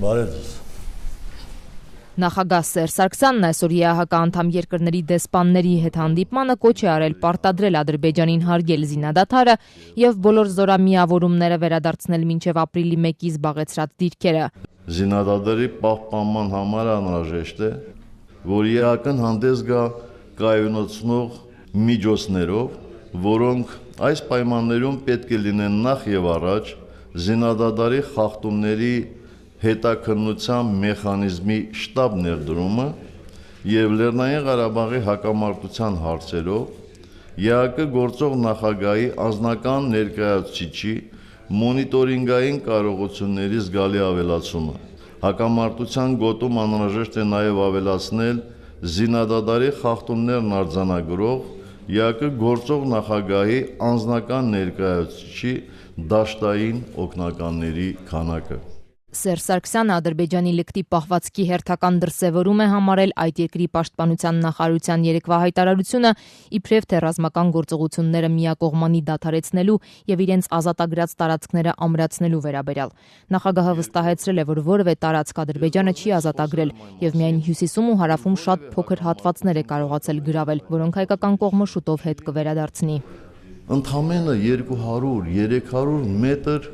Բարև։ Նախագահ Սերժ Սարգսյանն այսօր ԵԱՀԿ անդամ երկրների դեսպանների հետ հանդիպմանը կոչ է արել պարտադրել Ադրբեջանին հարգել զինադադարը եւ բոլոր զորամիավորումները վերադարձնել մինչեւ ապրիլի 1-ի զբաղեցրած դիրքերը։ Զինադադարի պահպանման համար անհրաժեշտ է, որ ԵԱՀԿ-ն հանդես գա կայունացնող միջոցներով, որոնք այս պայմաններում պետք է լինեն նախ եւ առաջ զինադադարի խախտումների հետաքննության մեխանիզմի շտաբ ներդրումը եւ Լեռնային Ղարաբաղի հակամարտության հարցերով ԵԱՀԿ գործող նախագահի անձնական ներկայացուցիչի մոնիտորինգային կարողությունների զգալի ավելացումը։ Հակամարտության գոտում անհրաժեշտ է նաեւ ավելացնել զինադադարի խախտումներն արձանագրող ԵԱՀԿ գործող նախագահի անձնական ներկայացուցիչի դաշտային օգնականների քանակը։ Սերժ Սարգսյանը Ադրբեջանի լկտի պահվածքի հերթական դրսևորում է համարել այդ երկրի պաշտպանության նախարարության երեկվա հայտարարությունը, իբրև թե ռազմական գործողությունները միակողմանի դադարեցնելու եւ իրենց ազատագրած տարածքները ամրացնելու վերաբերյալ։ Նախագահը վստահեցրել է, որ որևէ տարածք Ադրբեջանը չի ազատագրել եւ միայն հյուսիսում ու հարավում շատ փոքր հատվածներ է կարողացել գրավել, որոնք հայկական կողմը շուտով հետ կվերադարձնի։ Ընդամենը 200-300 մետր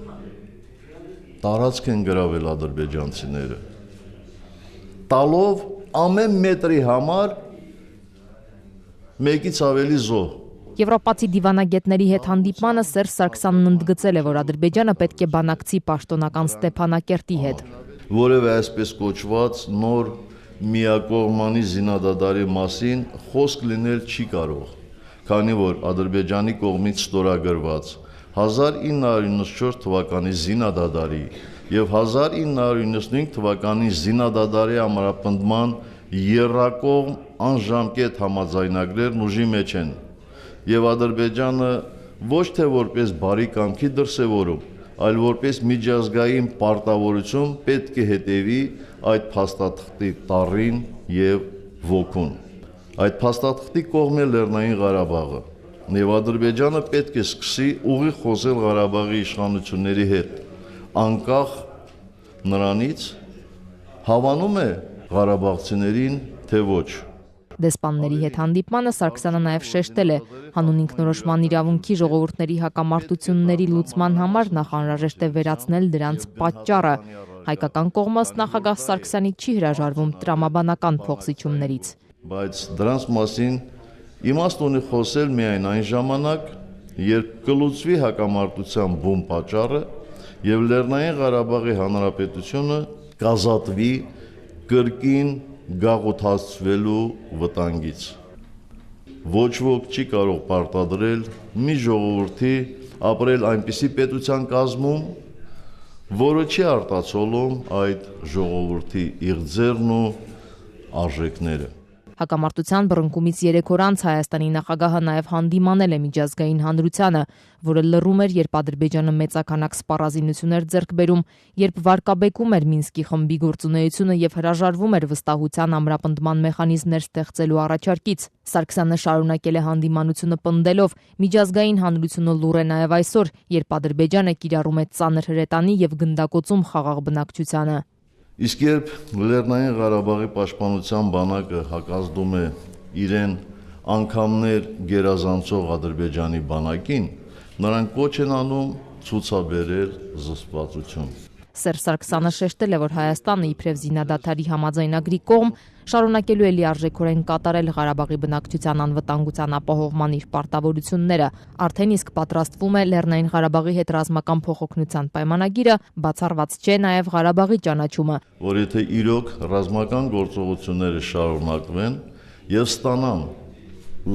տարածք են գրավել ադրբեջանցիները, տալով ամեն մետրի համար մեկից ավելի զոհ։ Եվրոպացի դիվանագետների հետ հանդիպմանը Սերժ Սարգսյանն ընդգծել է, որ Ադրբեջանը պետք է բանակցի պաշտոնական Ստեփանակերտի հետ։ Որևէ այսպես կոչված նոր միակողմանի զինադադարի մասին խոսք լինել չի կարող, քանի որ Ադրբեջանի կողմից ստորագրված 1994 թվականի զինադադարի եւ 1995 թվականի զինադադարի ամրապնդման եռակողմ անժամկետ համաձայնագրերն ուժի մեջ են եւ Ադրբեջանը ոչ թե որպես բարի կամքի դրսեւորում, այլ որպես միջազգային պարտավորություն պետք է հետևի այդ փաստաթղթի տառին եւ ոգուն։ Այդ փաստաթղթի կողմ է Լեռնային Ղարաբաղը։ Եվ Ադրբեջանը պետք է սկսի ուղիղ խոսել Ղարաբաղի իշխանությունների հետ, անկախ նրանից հավանում է ղարաբաղցիներին, թե ոչ։ Դեսպանների հետ հանդիպմանը Սարգսյանը նաև շեշտել է, հանուն ինքնորոշման իրավունքի ժողովուրդների հակամարտությունների լուծման համար նախ անհրաժեշտ է վերացնել դրանց պատճառը։ Հայկական կողմը նախագահ Սարգսյանի չի հրաժարվում տրամաբանական փոխզիջումներից։ Բայց դրանց մասին իմաստ ունի խոսել միայն այն ժամանակ, երբ կլուծվի հակամարտության բուն պատճառը եւ Լեռնային Ղարաբաղի Հանրապետությունը կազատվի կրկին գաղութացվելու վտանգից։ Ոչ ոք չի կարող պարտադրել մի ժողովրդի ապրել այնպիսի պետության կազմում, որը չի արտացոլում այդ ժողովրդի իղձերն ու արժեքները։ Հակամարտության բռնկումից 3 օր անց Հայաստանի նախագահը նաև հանդիմանել է միջազգային հանրությանը, որը լռում էր, երբ Ադրբեջանը մեծականակ սպառազինություններ ձեռք բերում, երբ վարկաբեկում էր Մինսկի խմբի գործունեությունը եւ հրաժարվում էր վստահության ամրապնդման մեխանիզմներ ստեղծելու առաջարկից։ Սարգսյանը շարունակել է հանդիմանությունը պնդելով. միջազգային հանրությունը լուռ է նաև այսօր, երբ Ադրբեջանը կիրառում է ծանր հրետանի եւ գնդակոծում խաղաղ բնակչությանը։ Իսկ երբ Լեռնային Ղարաբաղի պաշտպանության բանակը հակազդում է իրեն անգամներ գերազանցող Ադրբեջանի բանակին, նրանք կոչ են անում ցուցաբերել զսպվածություն։ Սերժ Սարգսյանը շեշտել է, որ Հայաստանը իբրև զինադադարի համաձայնագրի կողմ շարունակելու է լիարժեքորեն կատարել Ղարաբաղի բնակչության անվտանգության ապահովման իր պարտավորությունները, արդեն իսկ պատրաստվում է Լեռնային Ղարաբաղի հետ ռազմական փոխօգնության պայմանագիրը, բացառված չէ նաև Ղարաբաղի ճանաչումը, որ եթե իրոք ռազմական գործողությունները շարունակվեն եւ ստանան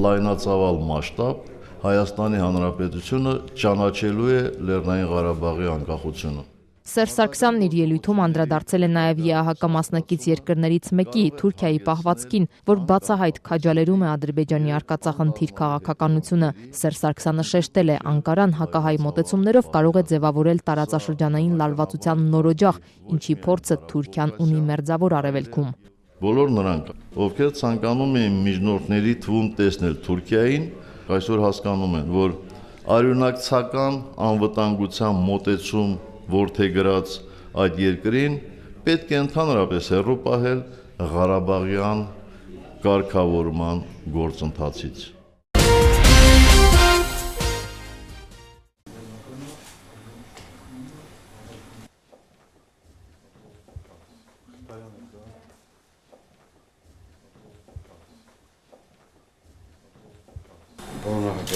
լայնածավալ մասշտաբ, Հայաստանի Հանրապետությունը ճանաչելու է Լեռնային Ղարաբաղի անկախությունը։ Սերժ Սարգսյանն իր ելույթում անդրադարձել է նաև ԵԱՀԿ մասնակից երկրներից մեկի Թուրքիայի պահվածքին, որ բացահայտ քաջալերում է Ադրբեջանի արկածախնդիր քաղաքականությունը։ Սերժ Սարգսյանը շեշտել է, Անկարան հակահայ մոտեցումներով կարող է ձևավորել տարածաշրջանային լարվածության նոր օջախ, ինչի փորձը Թուրքիան ունի Մերձավոր Արևելքում։ Բոլոր նրանք, ովքեր ցանկանում են միջնորդների թվում տեսնել Թուրքիային, այսօր հասկանում են, որ արյունակցական անվտանգության մոտեցում որդեգրած այդ երկրին պետք է ընդհանրապես հեռու պահել Ղարաբաղյան կարգավորման գործընթացից։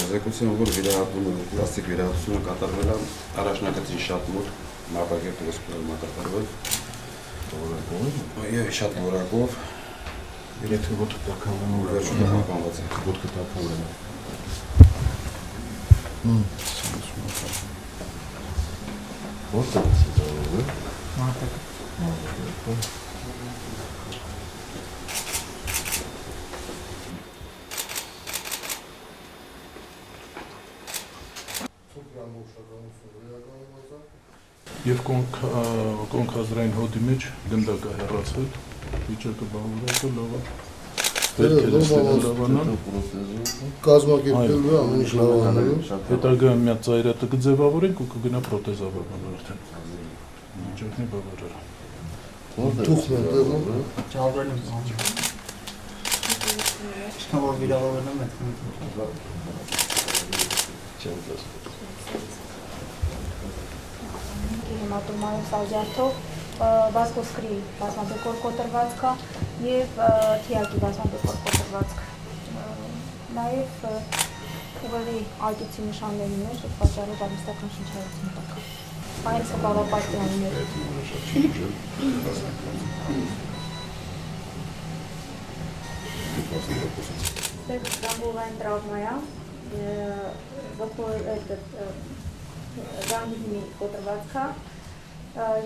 Ձեռքությունը որ վերահատումը պլաստիկ վերահատությունը կատարվել է առաջնակցի շատ մոտ մակագետ հոսպիտալում կատարվել եւ շատ որակով եթե ոտքը տակավորն ու վերջում պահպանված է ոտքը տակավորն է Որտե՞ղ է ծառայում մարտակ Եվ կոնքազրային հոդի մեջ գնդակը հեռացել, վիճակը բավարարել, լավա, վերքերը ստեղանան, կազմակերպելու ամեն ինչ լավանալու, հետագայում միատ ծայրատը կձևավորենք ու կգնա պրոթեզավորման արդեն, վիճակն է բավարար։ թուխն է տեղում, Ճալրել եմ Չքան որ վիրավորել եմ Հեմատոմայով սալջարդով բասկոսկրի բազմադեկոր կոտրվածքը և թիակի բազմադեկոր կոտրվածք նաև ուղեղի ալտիցի նշանների մեջ պատճառով արհեստական շնչառություն տակը այն սպավապատյաններ Ստամբուլային տրավմայա Գանգիդնի կոտրվածքա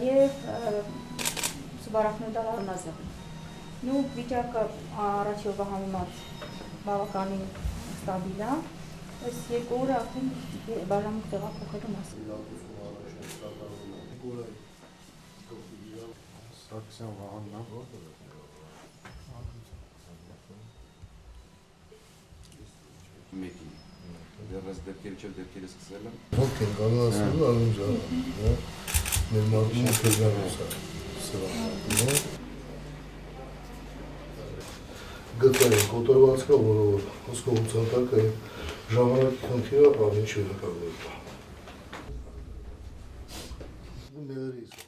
և սուբարախնոդալ արնազը։ Նու վիճակը առաջիովը համեմատ բավականին ստաբիլ է, այս երկու օրը արդեն բաժանմունք տեղափոխելու մասը։ Սարգսյան Վահանն է մեկին դեռս դեպքերի չէ դեպքերը սկսել եմ ոնք են կարող ասելու արունջա, մեր մարդում թեզանոս է, սրան, գտային կոտորվածքա, որով հոսկողության տակը ժամանակի խնդիրը ամեն չի հակավորել։ Մեղրից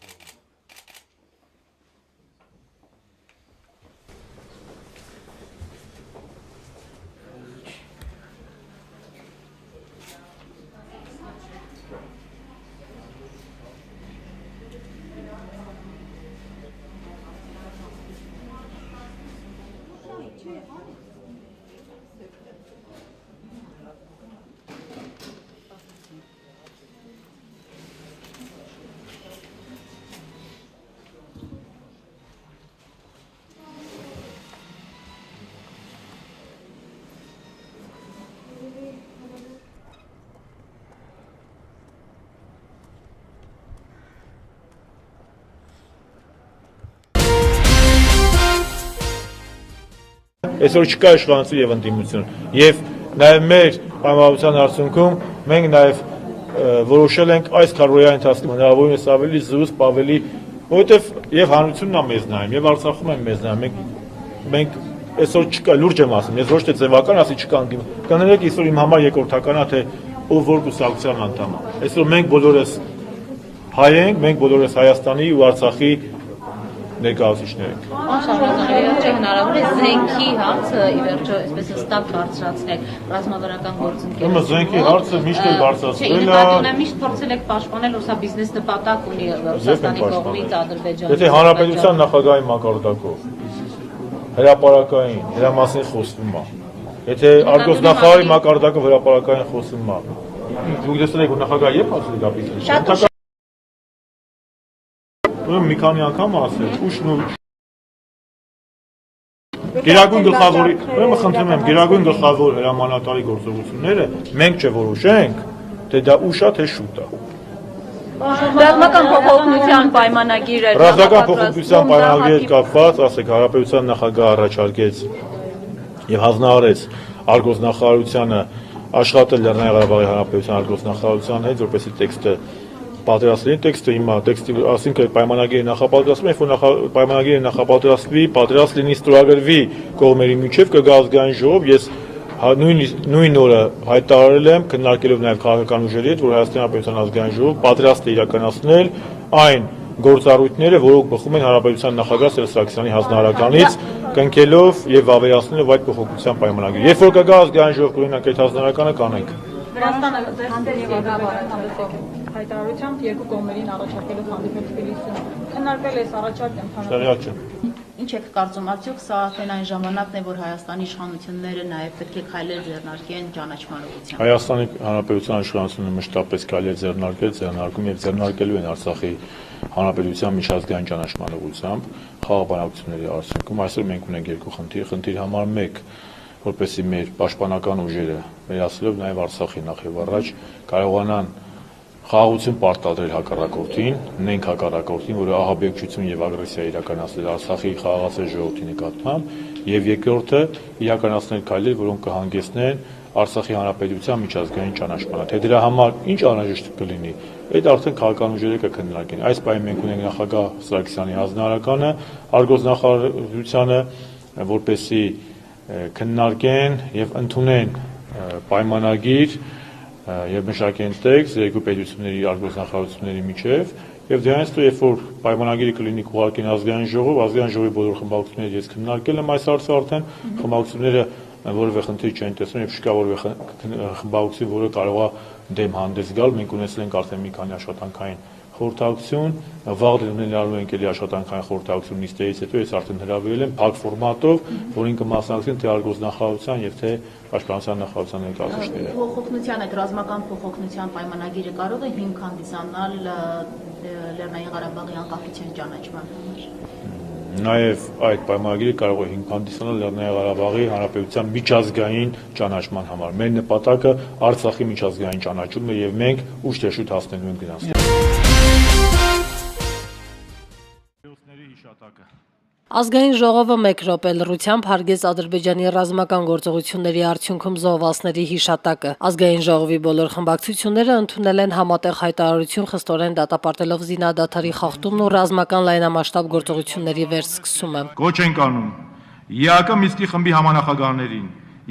Այսօր չկա իշխանություն եւ ընդդիմություն եւ նաեւ մեր պայմանավորության արդյունքում մենք նաեւ որոշել ենք այս քարոզիայի ընթացքում հնարավորինս ավելի զուսպ, ավելի, որովհետեւ եւ հանրությունն է մեզ նայում եւ Արցախում են մեզ նայում, մենք այսօր չկա լուրջ եմ ասում, ես ոչ թե ձևական ասի չկա ընդդիմություն, կներեք այսօր իմ համար երկրորդական է թե ով որ կուսակցության անդամ է, այսօր մենք բոլորս հայ ենք, մենք բոլորս Հայաստանի ու Արցախի ներկայացուցիչներ ենք։ Իվերջո հնարավոր է զենքի հարցը իվերջո այսպես հստակ բարձրացնել ռազմավարական գործընկերություն։ Ուրեմն զենքի հարցը միշտ էլ բարձրացվել է։ Չէ, միշտ փորձել եք պաշտպանել, որ սա բիզնես նպատակ ունի Ռուսաստանի կողմից Ադրբեջանի։ Եթե հանրապետության նախագահի մակարդակով հրապարակային դրա մասին խոսվում է։ Եթե արգոսնախարարի մակարդակով հրապարակային խոսվում է։ Դուք տեսել եք որ նախագահը երբ ասել է դա բիզնես։ Ուրեմն մի քանի անգամ ասել, ուշն ու Գերագույն գլխավորի, ուրեմն խնդրում եմ, Գերագույն գլխավոր հրամանատարի գործողությունները մենք չորոշենք, թե դա ուշ է, թե շուտ է։ Ռազմական փոխօգնության պայմանագիրը Ռազմական փոխօգնության պայմանագիրը կապված, ասեք, Հանրապետության նախագահը առաջարկեց եւ հանձնարարեց արգոսնախարարությանը աշխատել Լեռնային Ղարաբաղի Հանրապետության արգոսնախարարության հետ, որպեսզի տեքստը պատրաստել տեքստը հիմա տեքստի ասինքն պայմանագիրը նախապատրաստվում է, որ պայմանագիրը նախապատրաստվի, պատրաստ լինի, ստորագրվի կողմերի միջև կգա ազգային ժողով, ես նույն օրը հայտարարել եմ, քննարկելով նաև քաղաքական ուժերի հետ, որ Հայաստանի Հանրապետության ազգային ժողով պատրաստ է իրականացնել այն գործառույթները, որոնք բխում են Հանրապետության նախագահ Սերժ Սարգսյանի հանձնարարականից, կնքելով եւ վավերացնելով այդ փոփոխության պայմանագիրը։ Երբ որ կգա ազգային ժողով կօրինակ այդ հանձնարարականը կանենք։ Վրաստանը դերձեր ղեկավարը հայտարարությամբ երկու կողմերին առաջարկելով հանդիպել Թբիլիսիում։ Քննարկվել է առաջարկը ընդհանրապես։ Ինչ եք կարծում, արդյոք սա արդեն այն ժամանակն է, որ Հայաստանի իշխանությունները նաև պետք է քայլեր ձեռնարկեն ճանաչման ուղղությամբ։ Հայաստանի Հանրապետության իշխանությունները մշտապես քայլեր ձեռնարկում եւ ձեռնարկելու են Արցախի Հանրապետության միջազգային ճանաչման ուղղությամբ խաղաղ բանակցությունների արդյունքում։ Այսօր մենք ունենք երկու խնդիր։ Խնդիր համար 1, որպեսզի մեր պաշտպանական ուժերը վերահսկելով նաև Արցախի նախ եւ առաջ կարողանան խաղաղություն պարտադրել հակառակորդին, ունենք հակառակորդին, որը ահաբեկչություն եւ ագրեսիա իրականացնել Արցախի խաղաղացել ժողովրդի նկատմամբ, եւ երկրորդը իրականացնել քայլեր, որոնք կհանգեցնեն Արցախի Հանրապետության միջազգային ճանաչմանը։ Թե դրա համար ինչ անհրաժեշտ կլինի, այդ արդեն քաղաքական ուժերը կքննարկեն։ Այս պահին մենք ունենք նախագահ Սարգսյանի հանձնարարականը, արտգործնախարարությունը, որպեսզի քննարկեն եւ ընդունեն պայմանագիր եւ մշակեն տեքստ երկու պետությունների արտգործնախարարությունների միջև եւ դրանից հետո երբ որ պայմանագիրը կլինի ուղարկեն ազգային ժողովի բոլոր խմբակցությունները ես քննարկել եմ այս հարցը արդեն խմբակցությունները որևէ խնդիր չեն տեսնում եւ չկա որևէ խմբակցություն, որը կարող է դեմ հանդես գալ։ Մենք ունեցել ենք արդեն մի քանի աշխատանքային խորհրդակցություն, վաղ դրներում ենք էլի աշխատանքային խորհրդակցություն նիստերից հետո ես արդեն հրավիրել եմ փակ ֆորմատով, որին կմասնակցեն թե արտգործնախարարության եւ թե պաշտպանության նախարարության ներկայացուցիչները։ Փոխօգնության այդ ռազմական փոխօգնության պայմանագիրը կարող է հիմք հանդիսանալ Լեռնային Ղարաբաղի անկախության ճանաչման համար։ Նաև այդ պայմանագիրը կարող է հիմք հանդիսանալ Լեռնային Ղարաբաղի Հանրապետության միջազգային ճանաչման համար։ Մեր նպատակը Արցախի միջազգային ճանաչումն է եւ մենք ուշ թե շուտ հասնելու ենք դրանց։ Ազգային ժողովը 1 րոպե լռությամբ հարգեց Ադրբեջանի ռազմական գործողությունների արդյունքում զոհվածների հիշատակը։ Ազգային ժողովի բոլոր խմբակցությունները ընդունել են համատեղ հայտարարություն խստորեն դատապարտելով զինադադարի խախտումն ու ռազմական լայնամասշտաբ գործողությունների վերսկսումը։ Կոչ ենք անում ԵԱԿ Մինսկի խմբի համանախագահներին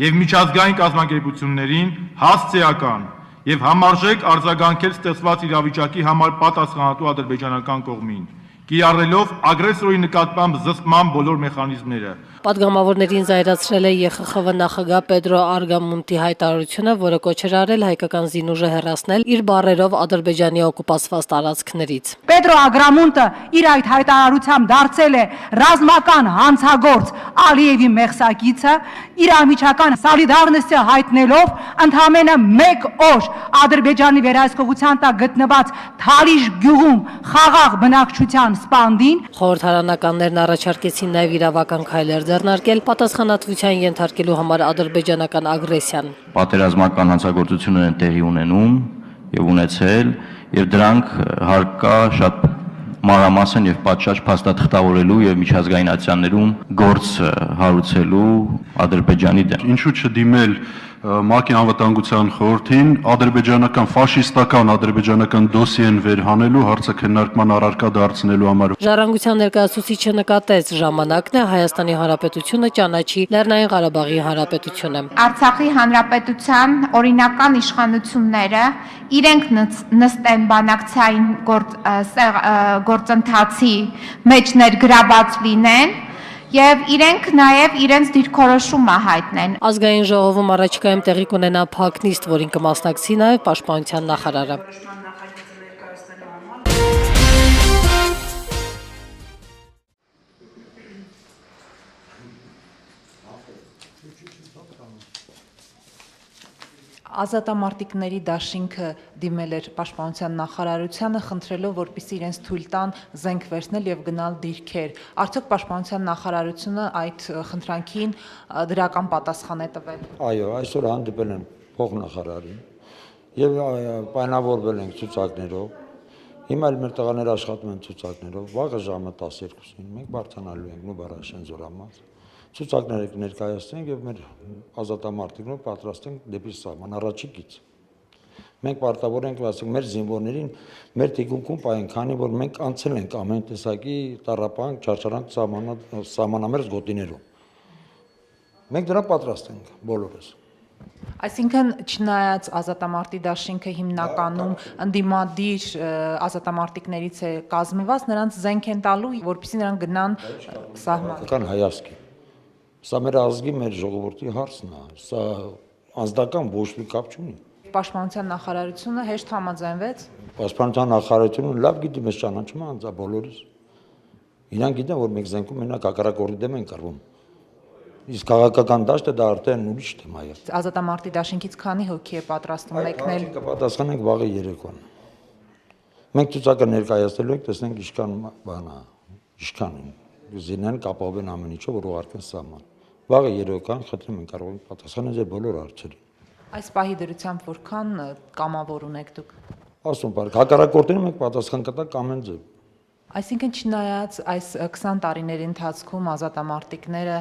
եւ միջազգային կազմակերպություններին հասցեական եւ համարժեք արձագանքել ստեղծված իրավիճակի համար պատասխանատու ադրբեջանական կողմին, կիրառելով ագրեսորի նկատմամբ զսպման բոլոր մեխանիզմները։ Պատգամավորներին զայրացրել է ԵԽԽՎ նախագահ Պետրո Արգամունտի հայտարարությունը, որը կոչ էր արել հայկական զինուժը հեռացնել իր բառերով Ադրբեջանի օկուպացված տարածքներից։ Պետրո Արգամունտը իր այդ հայտարարությամբ դարձել է ռազմական հանցագործ Ալիևի մեղսակիցը, իր անմիջական սոլիդարնեսը հայտնելով ընդամենը 1 օր Ադրբեջանի վերահսկողության տակ գտնված Թալիշ գյուղում խաղաղ բնակչության սպանդին։ Խորհրդարանականներն առաջարկեցին նաև իրավական քայլեր ձեռնարկել պատասխանատվության ենթարկելու համար ադրբեջանական ագրեսիան։ Պատերազմական հանցագործություններ են տեղի ունենում եւ ունեցել եւ դրանք հարկա շատ մանրամասն եւ պատշաճ փաստաթղթավորելու եւ միջազգայնացիաներում գործ հարուցելու Ադրբեջանի դեմ։ Ինչու չդիմել ՄԱԿ-ի անվտանգության խորհրդին ադրբեջանական ֆաշիստական ադրբեջանական դոսիեն վերհանելու հարցը քննարկման առարկա դարձնելու համար։ Ժառանգության ներկայացուցիչը նկատեց ժամանակն է Հայաստանի Հանրապետությունը ճանաչի Լեռնային Ղարաբաղի Հանրապետությունը։ Արցախի Հանրապետության օրինական իշխանությունները իրենք նստեն բանակցային գործընթացի մեջ ներգրաված լինեն եւ իրենք նաեւ իրենց դիրքորոշումը հայտնեն։ Ազգային ժողովում առաջիկայում տեղի կունենա փակ նիստ, որին կմասնակցի նաեւ պաշտպանության նախարարը։ Ազատամարտիկների դաշինքը դիմել էր պաշտպանության նախարարությանը, խնդրելով, որպեսզի իրենց թույլ տան զենք վերցնել եւ գնալ դիրքեր։ Արդյոք պաշտպանության նախարարությունը այդ խնդրանքին դրական պատասխան է տվել։ Այո, այսօր հանդիպել են փոխնախարարին եւ պայմանավորվել ենք ցուցակներով։ Հիմա էլ մեր տղաները աշխատում են ցուցակներով։ Վաղը ժամը 12-ին մենք բարձրանալու ենք Նուբարաշեն զորամաս։ Ցուցակները կներկայացնենք եւ մեր ազատամարտիկները պատրաստ են դեպի սահման առաջիկից։ Մենք պարտավոր ենք, ասենք, մեր զինվորներին մեր թիկունքում պահենք, քանի որ մենք անցել ենք ամեն տեսակի տառապանք, չարչարանք սահմանամերձ գոտիներում։ Մենք դրան պատրաստ ենք բոլորս։ Այսինքն չնայած ազատամարտի դաշինքը հիմնականում ընդդիմադիր ազատամարտիկներից է կազմված, նրանց զենք են տալու, որպեսզի նրանք գնան սահման։ Կան հայացքի։ Սա մեր ազգի, մեր ժողովրդի հարցն է, սա անձնական ոչ մի կապ չունի։ Պաշտպանության նախարարությունը հեշտ համաձայնվեց։ Պաշտպանության նախարարությունը լավ գիտի մեզ ճանաչում է անձա բոլորս։ Իրանք գիտեն, որ մենք զենքում մենակ հակառակորդի դեմ ենք կռվում։ Իսկ քաղաքական դաշտը դա արդեն ուրիշ թեմա է։ Ազատամարտի դաշինքից քանի հոգի է պատրաստվում մեկնել։ Կպատասխանենք վաղը երեկոյան։ Մենք ցուցակը ներկայացնելու ենք, տեսնենք ինչքան բան է, ինչքան զինեն կապավեն ամեն ինչով, որ ուղարկեն սահման։ Վաղը երեկոյան խնդրում ենք կարող ենք պատասխանել ձեր բոլոր հարցերին։ Այս պահի դրությամբ որքան կամավոր ունեք դուք։ Ասում բարք, հակառակորդին մենք պատասխան կտանք ամեն ձև։ Այսինքն չնայած այս 20 տարիների ընթացքում ազատամարտիկները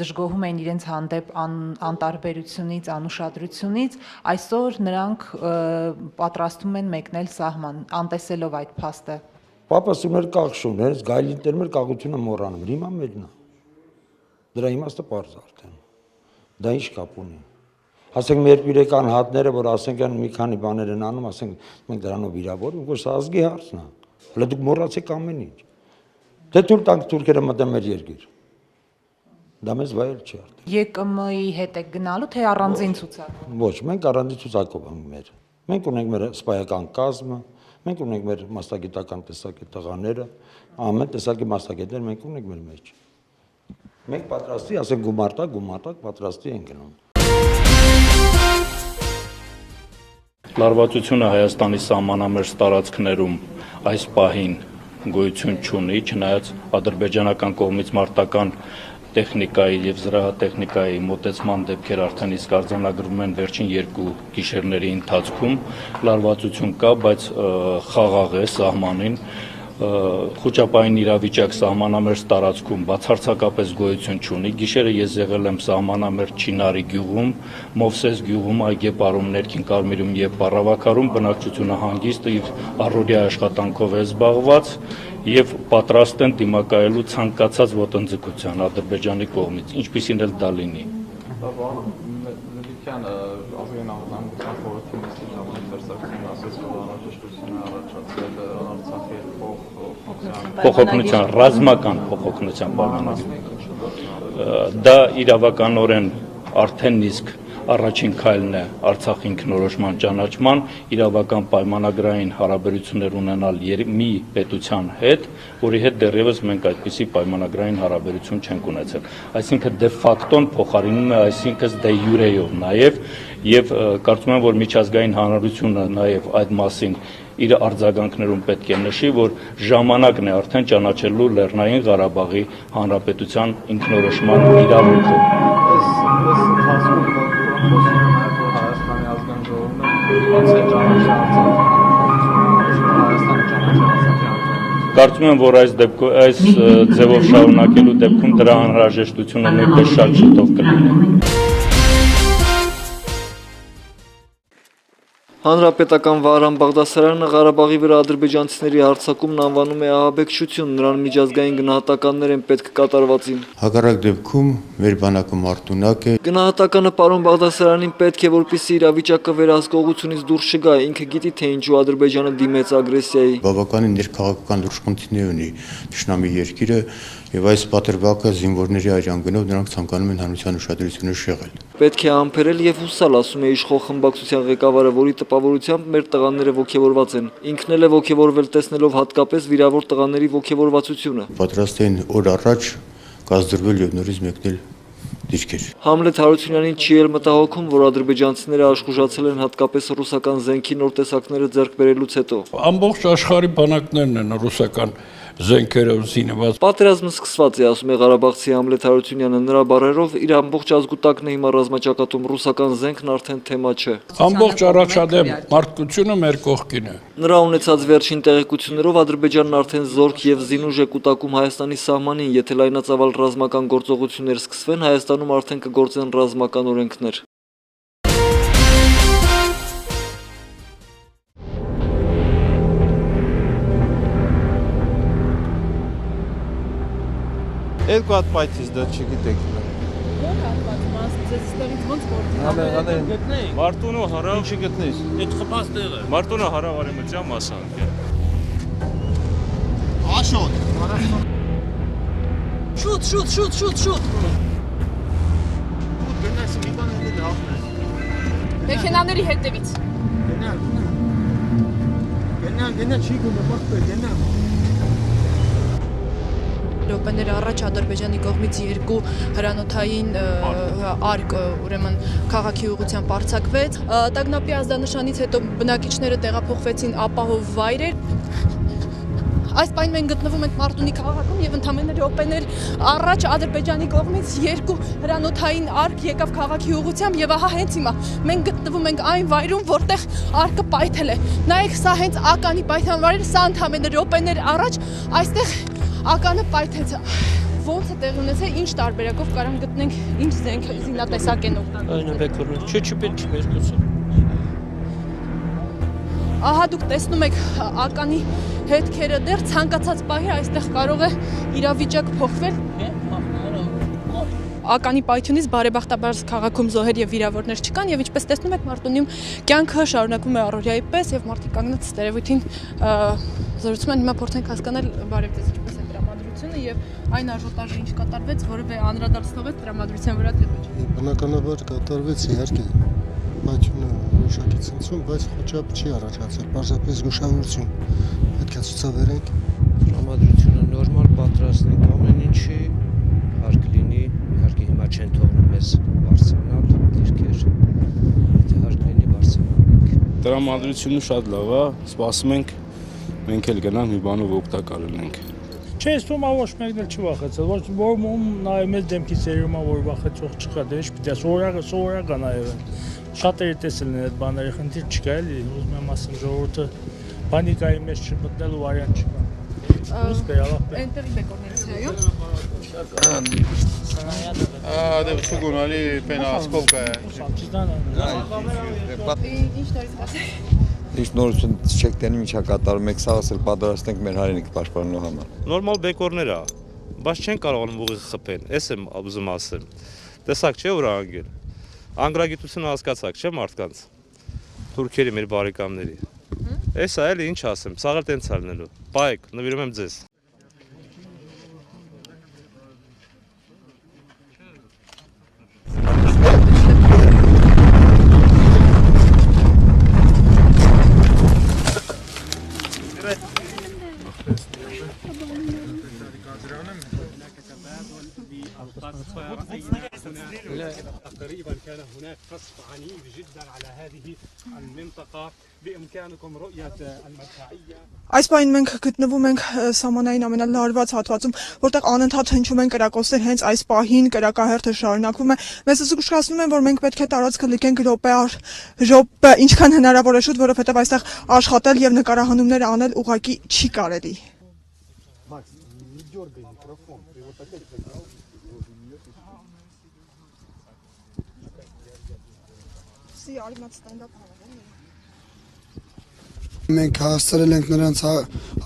դժգոհում էին իրենց հանդեպ անտարբերությունից, անուշադրությունից, այսօր նրանք պատրաստում են մեկնել սահման, անտեսելով այդ փաստը։ Պապաս ուներ կաղշուն, հենց գայլինտեր մեր կաղությունը մոռանում, հիմա մերն է։ Դրա իմաստը պարզ արդեն։ Դա ինչ կապ ունի։ Ասենք մեր իրական հատները, որ ասենք են մի քանի բաներ են անում, ասենք մենք դրանով վիրավորում, որ սա ազգի հարցն է։ Հələ դուք մոռացեք ամեն ինչ։ Դե թույլ տանք թուրքերը մտեն մեր երկիր։ Դա մեզ վայել չի արդեն։ ԵԿՄ-ի հետ եք գնալու, թե առանձին ցուցակ։ Ոչ, մենք առանձին ցուցակով ենք մեր։ Մենք ունենք մեր սպայական կազմը, մենք ունենք մեր մասնագիտական տեսակի տղաները, ամեն տեսակի մասնագետներ մենք ունենք մեր մեջ։ Մենք պատրաստի, ասենք գումարտակ պատրաստի ենք գնում։ Լարվածությունը Հայաստանի սահմանամերձ տարածքներում այս պահին գոյություն չունի, չնայած ադրբեջանական կողմից մարտական տեխնիկայի եւ զրահատեխնիկայի մոտեցման դեպքեր արդեն իսկ արձանագրվում են վերջին 2 գիշերների ընթացքում։ Լարվածություն կա, բայց խաղաղ է սահմանին։ Խոճապային իրավիճակ սահմանամերձ տարածքում բացարձակապես գոյություն չունի։ Գիշերը ես եղել եմ սահմանամերձ Չինարի գյուղում, Մովսես գյուղում, Այգեպարում, Ներքին Կարմիրում եւ Պառավաքարում բնակչությունը հանգիստ եւ առօրյա աշխատանքով է զբաղված եւ պատրաստ են դիմակայելու ցանկացած ոտնձգության Ադրբեջանի կողմից, ինչպիսին էլ դա լինի։ Ազգային անվտանգության խորհրդի նիստի ժամանակ Սերժակյանն ասաց, որ անհրաժեշտություն է առաջացել Արցախի փոխօգնության, ռազմական փոխօգնության պայմանագրի։ Դա իրավականորեն արդեն իսկ առաջին քայլն է Արցախի ինքնորոշման ճանաչման, իրավական պայմանագրային հարաբերություններ ունենալ մի պետության հետ, որի հետ դեռևս մենք այդպիսի պայմանագրային հարաբերություն չենք ունեցել։ Այսինքն դե ֆակտոն փոխարինում է, այսինքն դե յուրեով նաև, եւ կարծում եմ, որ միջազգային հանրությունը նաև այդ մասին իր արձագանքներում պետք է նշի, որ ժամանակն է արդեն ճանաչելու Լեռնային Ղարաբաղի Հանրապետության ինքնորոշման իրավունքը։ Հայաստանի ազգային ժողովն ոնց է ճանաչել Կարծում եմ, որ այս ձևով շարունակելու դեպքում դրա անհրաժեշտությունը նույնպես շատ շուտով կլինի։ Հանրապետական Վահրամ Բաղդասարյանը Ղարաբաղի վրա ադրբեջանցիների հարձակումն անվանում է ահաբեկչություն, նրան միջազգային գնահատականներ են պետք կատարվածին։ Հակառակ դեպքում մեր բանակը մարտունակ է։ Գնահատականը պարոն Բաղդասարյանին պետք է, որպեսզի իրավիճակը վերահսկողությունից դուրս չգա, ինքը գիտի, թե ինչու Ադրբեջանը դիմեց ագրեսիայի։ Բավականին ներքաղաքական լուրջ խնդիրներ ունի թշնամի երկիրը եւ այս պատրվակը զինվորների այրանգնով նրանք ցանկանում են հանրության ուշադրությունը շեղել։ Պետք է ամփերել եւ հուսալ, ասում է իշխող խմբակցության ղեկավարը, որի տպավորությամբ մեր տղաները ոգևորված են։ Ինքն էլ է ոգևորվել տեսնելով հատկապես վիրավոր տղաների ոգևորվածությունը։ Պատրաստ են օր առաջ կազդրվել եւ նորից մեկնել դիրքեր։ Համլետ Հարությունյանին չի էլ մտահոգում, որ ադրբեջանցիները աշխուժացել են հատկապես ռուսական զենքի նոր տեսակները ձեռք բերելուց հետո։ Ամբողջ աշխարհի բանակներն են ռուսական զենքերով զինված։ Պատերազմը սկսված է, ասում է Ղարաբաղցի Համլետ Հարությունյանը, նրա բառերով իր ամբողջ ազգուտակն է հիմա ռազմաճակատում, ռուսական զենքն արդեն թեմա չէ։ Ամբողջ առաջադեմ մարդկությունը մեր կողքին է։ Նրա ունեցած վերջին տեղեկություններով Ադրբեջանն արդեն զորք եւ զինուժ է կուտակում Հայաստանի սահմանին, եթե լայնածավալ ռազմական գործողություններ սկսվեն, Հայաստանում արդեն կգործեն ռազմական օրենքներ։ Երկու հատ պայթից դա չգիտեք։ Ո՞ր հատվածում ձեզ ստերից ոնց գտնեի։ Մարտունու հարավ։ Ինչի գտնես։ Այդ խփած տեղը։ Մարտունու հարավ արևմտյան մասանք է։ Աշոտ։ Շուտ։ Գնաս մի բան էլ լավն է։ Մեքենաների հետևից։ Գնա չի գնա մախտը գնա։ Րոպեներ առաջ Ադրբեջանի կողմից երկու հրանոթային արկ ուրեմն քաղաքի ուղղությամբ արձակվեց։ Տագնապի ազդանշանից հետո բնակիչները տեղափոխվեցին ապահով վայրեր։ Այս պայն մենք գտնվում ենք Մարտունի քաղաքում եւ ընդամենը րոպեներ առաջ Ադրբեջանի կողմից երկու հրանոթային արկ եկավ քաղաքի ուղղությամբ եւ ահա հենց հիմա մենք գտնվում ենք այն վայրում, որտեղ արկը պայթել է։ Նայեք, սա հենց ականի պայթան վայրը, սա ընդամենը րոպեներ առաջ այստեղ ականը պայթեց։ Ոնց է տեղի ունեցել, ինչ տարբերակով կարող գտնենք, ինչ զինատեսակ են օգտագործել։ Այնը բեկորը, չպետք է երկուսը։ Ահա դուք տեսնում եք ականի հետքերը դեռ ցանկացած պահի այստեղ կարող է իրավիճակ փոխվել։ Ականի պայթյունից բարեբախտաբար քաղաքում զոհեր եւ վիրավորներ չկան եւ ինչպես տեսնում եք Մարտունիում կյանքը շարունակվում է առօրյայի պես եւ մարդիկ կանգնած ստերևույթին զրուցում են։ Հիմա փորձենք հասկանալ բարև ձեզ ինչպես է տրամադրությունը եւ այն աժոտաժը ինչ կատարվեց, որովե անդրադարձ թողեց տրամադրության վրա թե ոչ։ Բնականաբար կատարվեց իհարկե պայթյունը որոշակի ցնցում, բայց խոճապ չի առաջացել, պարզապես զգուշավորություն պետք է ցուցաբերենք։ Տրամադրությունը նորմալ պատրաստենք ամեն ինչի, հարկ լինի, իհարկե հիմա չեն թողնում մեզ բարձրանալ դիրքեր, եթե հարկ լինի բարձրանանք։ Տրամադրությունը շատ լավ է, սպասում ենք մենք էլ գնանք մի բանով օգտակար լինենք։ Չէ, ստում ոչ մեկն էլ չվախեցել, ոչ ոմ նայ մեծ դեմքի սերում որ վախեցող չկա, դե ինչ պիտի սովորական նայեն։ Շատերը տեսել են այդ բաները, խնդիր չկա էլի, ուզում եմ ասեմ ժողովուրդը պանիկայի մեջ չմտնելու վարիանտ չկա։ Այնտեղի բեկորներից է, Да, фигурали пена осколка. Ինչ նորից կասեք։ Ինչ նորություն չեք տենում, ինչա կատարում եք, սաղս էլ պատրաստ ենք մեր հայրենիքը պաշտպանելու համար։ Նորմալ բեկորներ է, բայց չեն կարողանում ուղիղ խփեն, էս եմ ուզում ասեմ։ Տեսակ չէ որ անգել։ Անգրագիտությունը հասկացակ չէ մարդկանց։ Թուրքերի մեր բարեկամների։ Էսա էլի ինչ ասեմ, սաղ էլ տենց ալնելու։ Բայեք, նվիրում եմ ձեզ։ تقريبا كان هناك قصف عنيف جدا على هذه المنطقة بإمكانكم رؤية المدفعية Այս պահին մենք գտնվում ենք սահմանային ամենալարված հատվածում, որտեղ անընդհատ հնչում են կրակոցներ, հենց այս պահին կրակահերթը շարունակվում է։ Մեզ զգուշացնում են, որ մենք պետք է տարածքը լքենք րոպե, ինչքան հնարավոր է շուտ, որովհետև այստեղ աշխատել եւ նկարահանումներ անել ուղղակի չի կարելի։ Մենք հասցրել ենք նրանց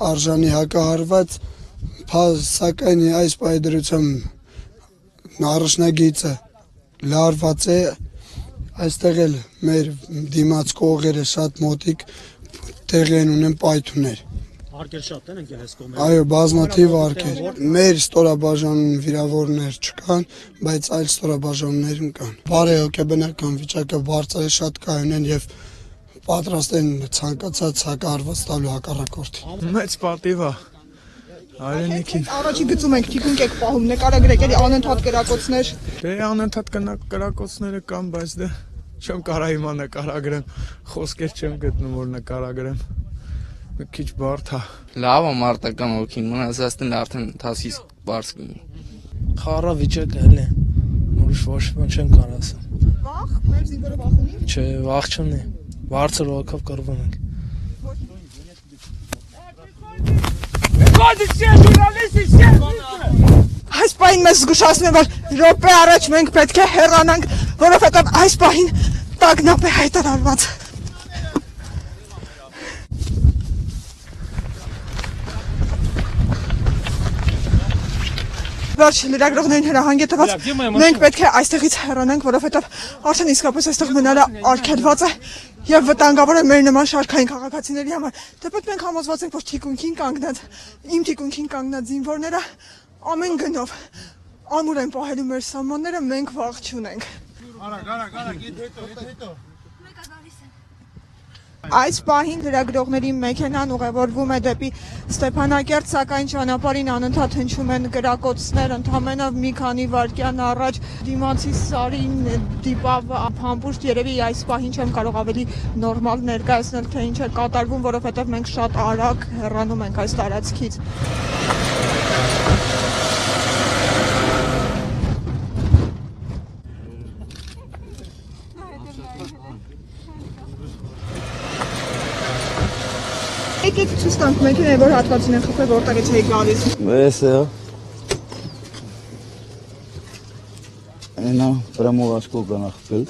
արժանի հակահարված, սակայն այս պայդրությամբ առաջնագիծը լարված է, այստեղ էլ մեր դիմաց կողերը շատ մոտիկ տեղի են ունեն պայթուններ։ Արկեր շատ են ընկել այս կողմերը։ Այո, բազմաթիվ արկեր։ Մեր ստորաբաժանում վիրավորներ չկան, բայց այլ ստորաբաժանումներում կան։ Բարեհոգեբանական վիճակը բարձր է, շատ կայուն են եւ պատրաստ են ցանկացած հակահարված տալու հակառակորդին։ Մեծ պատիվ է։ Արենիքին։ Առաջի գծում ենք, թիկունք եք պահում, նկարագրեք, էլի անընդհատ կրակոցներ։ Դե անընդհատ կրակոցները կան, բայց դե չեմ կարա հիմա նկարագրեմ, խոսքեր չեմ գտնում որ նկարագրեմ։ Մի քիչ բարդ է։ Լավ է մարտական ոգին, մնացածն արդեն տասից բարձ կինի։ Խառը վիճակը էլ է, ուրիշ ոչ բան չեմ կարող ասեմ։ Վախ, մեր զինվորը վախ ունի։ Չէ, վախ չունի։ Բարձր ոգով կռվում ենք։ Այս պահին մեզ զգուշացնում են, որ րոպե առաջ մենք պետք է հեռանանք, որովհետև այս պահին տագնապ է հայտարարված։ վերջ լրագրողներին հրահանգ է տված։ Մենք պետք է այստեղից հեռանանք, որովհետև արդեն իսկապես այստեղ մնալը արգելված է եւ վտանգավոր է մեր նման շարքային քաղաքացիների համար։ Թեպետ մենք համոզված ենք, որ թիկունքին կանգնած, իմ թիկունքին կանգնած զինվորները ամեն գնով ամուր են պահելու մեր սահմանները, մենք վաղ չունենք։ Այս պահին լրագրողների մեքենան ուղևորվում է դեպի Ստեփանակերտ, սակայն ճանապարհին անընդհատ հնչում են կրակոցներ, ընդամենը մի քանի վայրկյան առաջ դիմացի Սարին դիպավ համբուրտ, երևի այս պահին չեմ կարող ավելի նորմալ ներկայացնել, թե ինչ է կատարվում, որովհետև մենք շատ արագ հեռանում ենք այս տարածքից։ Եկեք ցույց տանք մեքենայի, որ հատվածին են խփել, որտեղից է գալիս։ Էս է։ Այնա прямо осколкն է խփել։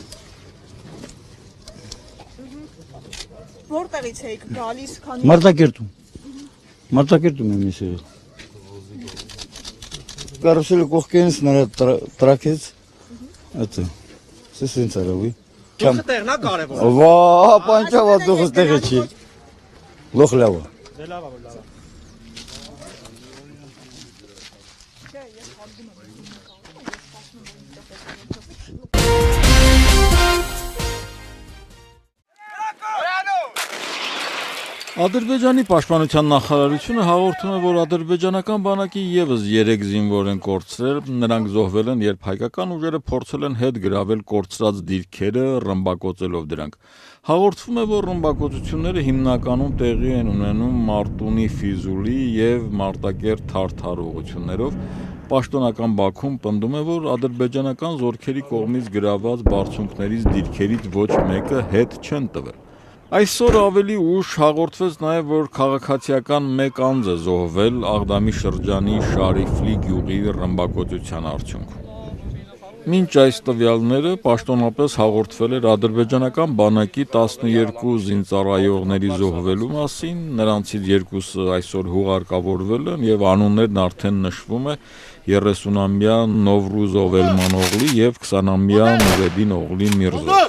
Որտեղից է գալիս, քանի Մարտակերտում։ Մարտակերտում եմ ես եղել։ Կարուսելը կողքից նրա տրակեց։ Այդը։ Սես ինձ արավի։ Դուք տեղն է կարևոր։ Վա, պանչավա դուք տեղը չի։ Լոխ լավա։ Դե լավա, լավա։ Ադրբեջանի պաշտպանության նախարարությունը հաղորդում է, որ ադրբեջանական բանակի եւս 3 զինվոր են կորցրել, նրանք զոհվել են, երբ հայկական ուժերը փորձել են հետ գրավել կորցրած դիրքերը, ռմբակոծելով դրանք։ Հաղորդվում է, որ ռմբակոծությունները հիմնականում տեղի են ունենում Մարտունի Ֆիզուլի եւ Մարտակերտ Թարթար ուղղություններով։ Պաշտոնական Բաքուն պնդում է, որ ադրբեջանական զորքերի կողմից գրաված բարձունքներից դիրքերից ոչ մեկը հետ չեն տվել։ Այսօր ավելի ուշ հաղորդվեց նաև, որ քաղաքացիական մեկ անձ է զոհվել Աղդամի շրջանի Շարիֆլի գյուղի ռմբակոծության արդյունքում։ Մինչ այս տվյալները պաշտոնապես հաղորդվել էր ադրբեջանական բանակի 12 զինծառայողների զոհվելու մասին, նրանցից 2-ը այսօր հուղարկավորվել են եւ անուններն արդեն նշվում է 30-ամյա Նովրուզ Օվելմանօղլի եւ 20-ամյա Նուրեդին Օղլի Միրզո։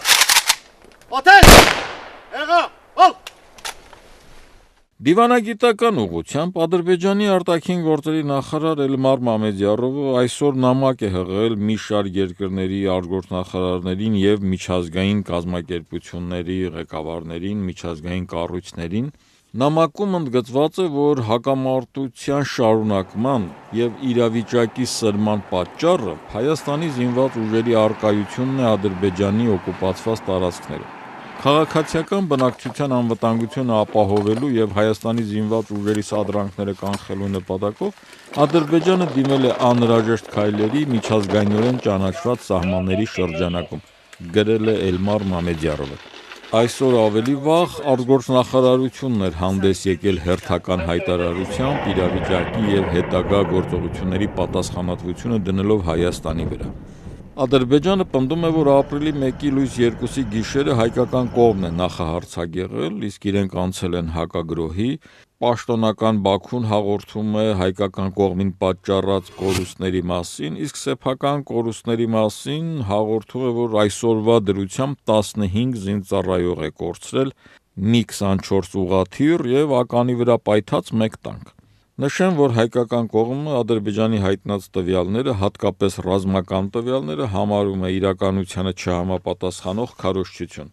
Դիվանագիտական ուղղությամբ Ադրբեջանի արտաքին գործերի նախարար Էլմար Մամեդյարովը այսօր նամակ է հղել մի շարք երկրների արտգործնախարարներին եւ միջազգային կազմակերպությունների ղեկավարներին, միջազգային կառույցներին։ Նամակում ընդգծված է, որ հակամարտության շարունակման եւ իրավիճակի սրման պատճառը Հայաստանի զինված ուժերի առկայությունն է Ադրբեջանի օկուպացված տարածքներում։ Քաղաքացիական բնակչության անվտանգությունը ապահովելու եւ Հայաստանի զինված ուժերի սադրանքները կանխելու նպատակով Ադրբեջանը դիմել է անհրաժեշտ քայլերի միջազգայինորեն ճանաչված սահմանների շրջանակում, գրել է Էլմար Մամեդյարովը։ Այսօր ավելի վաղ արտգործնախարարությունն էր հանդես եկել հերթական հայտարարությամբ իրավիճակի եւ հետագա գործողությունների պատասխանատվությունը դնելով Հայաստանի վրա։ Ադրբեջանը պնդում է, որ ապրիլի 1-ի լույս 2-ի գիշերը հայկական կողմն է նախահարձակեղել, իսկ իրենք անցել են հակագրոհի։ Պաշտոնական Բաքուն հաղորդում է հայկական կողմին պատճառած կորուստների մասին, իսկ սեփական կորուստների մասին հաղորդում է, որ այսօրվա դրությամբ 15 զինծառայող է կորցրել, մի 24 ուղղաթիռ եւ ականի վրա պայթած 1 տանկ։ Նշեմ, որ հայկական կողմը Ադրբեջանի հայտնած տվյալները, հատկապես ռազմական տվյալները, համարում է իրականությանը չհամապատասխանող քարոզչություն։